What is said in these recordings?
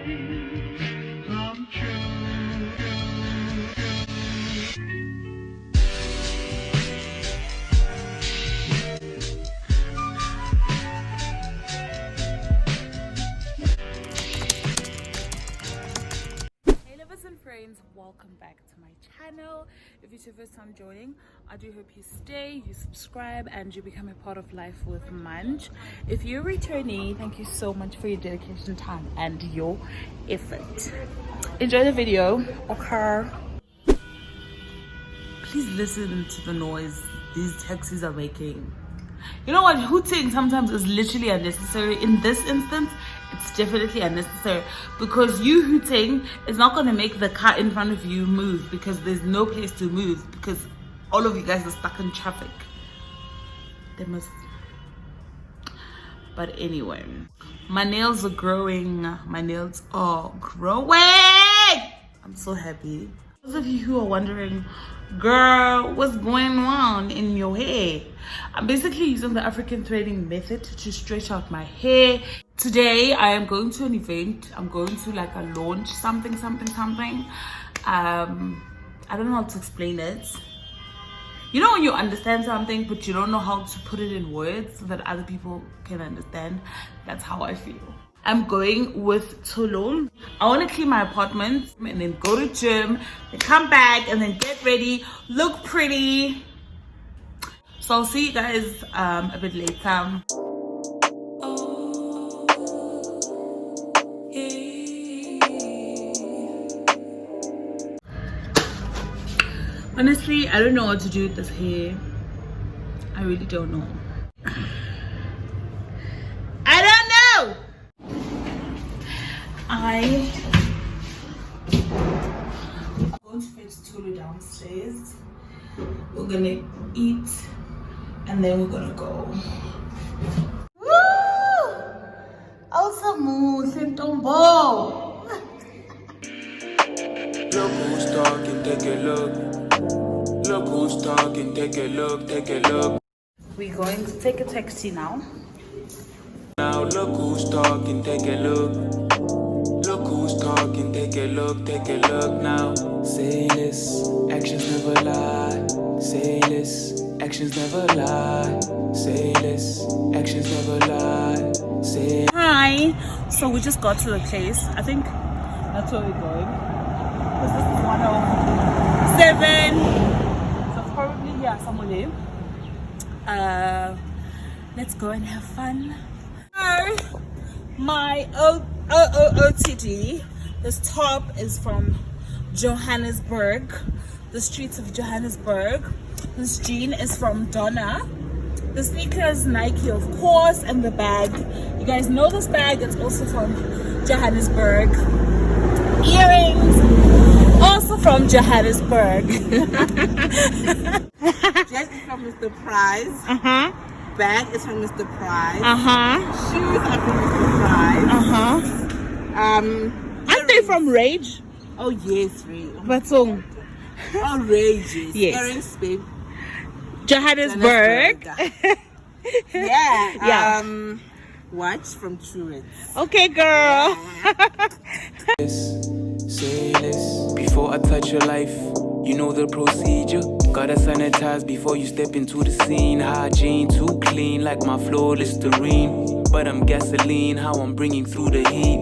come true. Hey lovers and friends, welcome back to my channel. If it's your first time joining, I do hope you stay, you subscribe, and you become a part of life with Munch. If you're returning, thank you so much for your dedication, time, and your effort. Enjoy the video. Okay. Please listen to the noise these taxis are making. You know what, hooting sometimes is literally unnecessary. In this instance, it's definitely unnecessary, because you hooting is not going to make the car in front of you move, because there's no place to move, because all of you guys are stuck in traffic. They must. But anyway, my nails are growing. My nails are growing. I'm so happy. Those of you who are wondering, girl, what's going on in your hair? I'm basically using the African threading method to stretch out my hair. Today I am going to an event. I'm going to like a launch something. I don't know how to explain it. You know when you understand something but you don't know how to put it in words so that other people can understand? That's how I feel. I'm going with Atholl. I want to clean my apartment and then go to gym, then come back and then get ready, look pretty. So I'll see you guys a bit later. Honestly, I don't know what to do with this hair. I really don't know. I don't know! I'm going to fetch Atholl downstairs. We're gonna eat and then we're gonna go. Woo! Awesome, Sentombo! Look who's talking, take a look. Look who's talking, take a look, take a look. We're going to take a taxi now. Now look who's talking, take a look. Look who's talking, take a look now. Say this, actions never lie. Say this, actions never lie. Say this, actions never lie. Say. Hi, so we just got to the place. I think that's where we're going. Because this is 107. So it's probably here somewhere there. Let's go and have fun. My OOTD. This top is from Johannesburg, the streets of Johannesburg. This jean is from Donna. The sneakers, Nike, of course, and the bag. You guys know this bag. It's also from Johannesburg. Earrings, also from Johannesburg. Dress is from Mr. Price. Bag is from Mr. Price. Shoes are from Mr. Price. Aren't they from Rage? Oh yes, Rage. Batong. Oh, Rage. Yes. Earrings, babe. Johannesburg. Yeah. Watch from Truett. Okay, girl. Say this before I touch your life. You know the procedure. Gotta sanitize before you step into the scene. Hygiene too clean, like my floor Listerine. But I'm gasoline, how I'm bringing through the heat.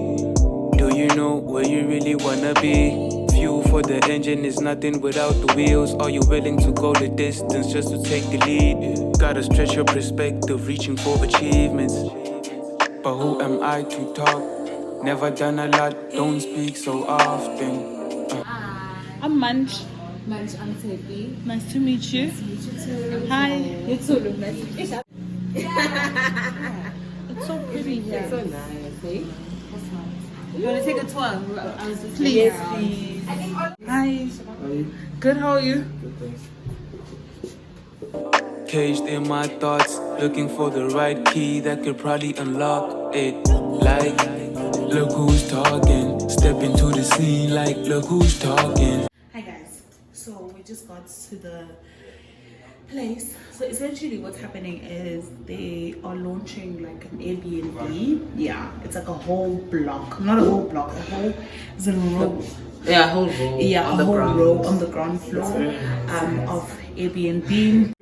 Do you know where you really wanna be? Fuel for the engine is nothing without the wheels. Are you willing to go the distance just to take the lead? Gotta stretch your perspective, reaching for achievements. But who am I to talk? Never done a lot, don't speak so often. I'm Munch. Munch, I'm Tiffy. Nice to meet you. Nice to meet you too. Hi. You too, nice. It's so pretty here. It's so nice, eh? That's nice. You wanna take a tour? I was just Please, around. please. Hi. Good, how are you? Caged in my thoughts, looking for the right key that could probably unlock it. Like, look who's talking. Step into the scene like, look who's talking. Hi guys. So we just got to the place. So essentially what's happening is they are launching like an Airbnb. Yeah, it's like a whole block, not a whole block, a whole, it's a row. Yeah, a whole row. Yeah, on a the whole ground. row on the ground floor of Airbnb.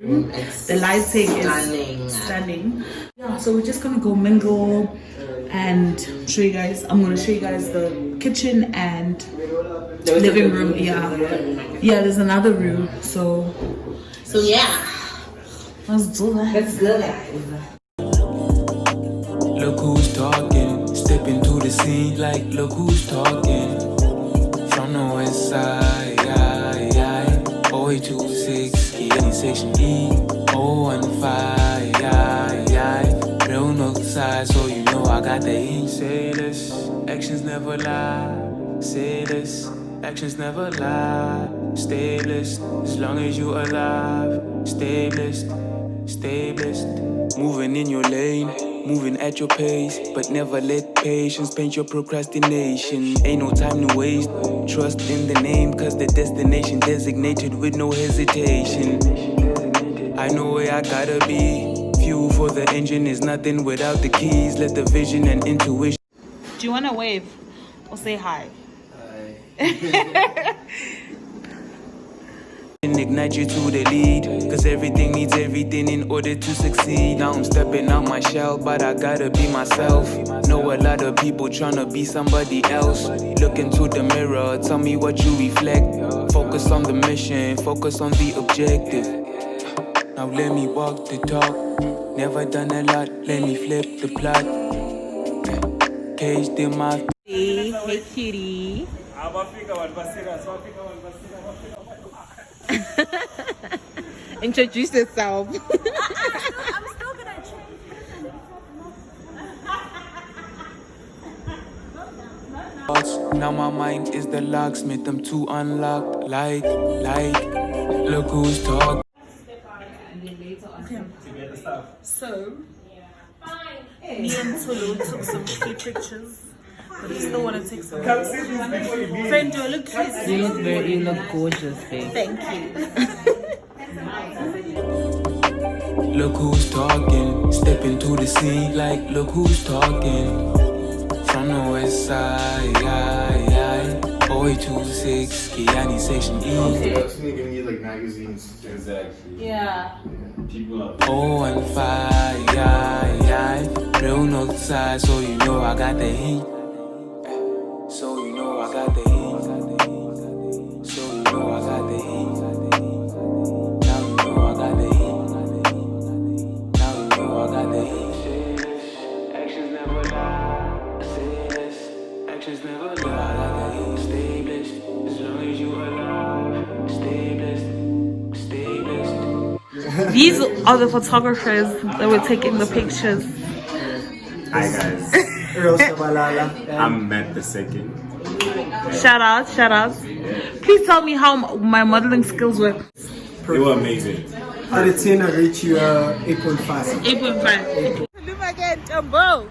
The lighting is stunning. Yeah, so we're just gonna go mingle and show you guys. I'm gonna show you guys the kitchen and living room. Yeah, there's another room. So yeah, let's do that. let's go, guys. Look who's talking, step into the scene like look who's talking. From the west side, 0826, Kine section E, 015, real north side, so you know I got the heat. Say this, actions never lie. Say this, actions never lie. Stay blessed, as long as you alive. Stay blessed, stay blessed. Moving in your lane, moving at your pace, but never let patience paint your procrastination. Ain't no time to waste. Trust in the name, cause the destination designated with no hesitation. I know where I gotta be. Fuel for the engine is nothing without the keys. Let the vision and intuition. Do you want to wave or say hi? Ignite you to the lead, cause everything needs everything in order to succeed. Now I'm stepping out my shell, but I gotta be myself. Know a lot of people tryna be somebody else. Look into the mirror, tell me what you reflect. Focus on the mission, focus on the objective. Now let me walk the talk. Never done a lot, let me flip the plot. Caged in my Hey cutie. Introduce yourself. I'm still gonna thoughts. Now my mind is the locksmith, I'm too unlocked. Like, look who's talking. So, me and Tulu took some cute pictures, but we still want to take some. Friend, do I look cute? You look gorgeous, babe. Thank you. Look who's talking, step into the scene like look who's talking. From the west side, 0826, Kine section E. That's when you're gonna need like magazines. Exactly. Yeah. 015, real north side, so you know I got the heat. So you know I got the heat. So you know I got the heat. Now you know I got the heat. Now you know I got the heat. Actions never lie. Say this, actions never lie. I got the heat. Stay blessed, as long as you alive. Stay blessed, stay blessed. These are the photographers that were taking the pictures. Hi guys. I'm Matt the second. Shout out. Please tell me how my modeling skills were. You were amazing. Out of 10, I rate you 8.5. 8.5. Look again, Jumbo.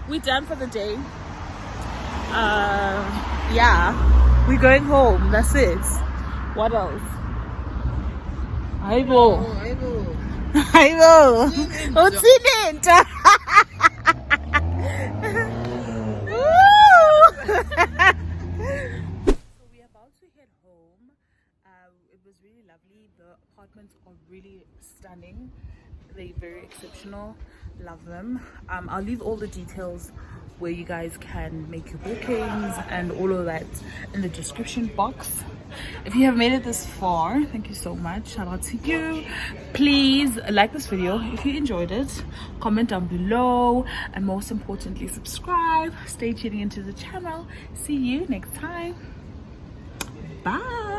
We done for the day. Yeah, we're going home. That's it. What else? Aibo. What's in it? So we're about to head home. It was really lovely. The apartments are really stunning. They're very exceptional. Love them. I'll leave all the details where you guys can make your bookings and all of that in the description box. If you have made it this far, thank you so much. Shout out to you. Please like this video if you enjoyed it. Comment down below, and most importantly, subscribe. Stay tuning into the channel. See you next time. Bye.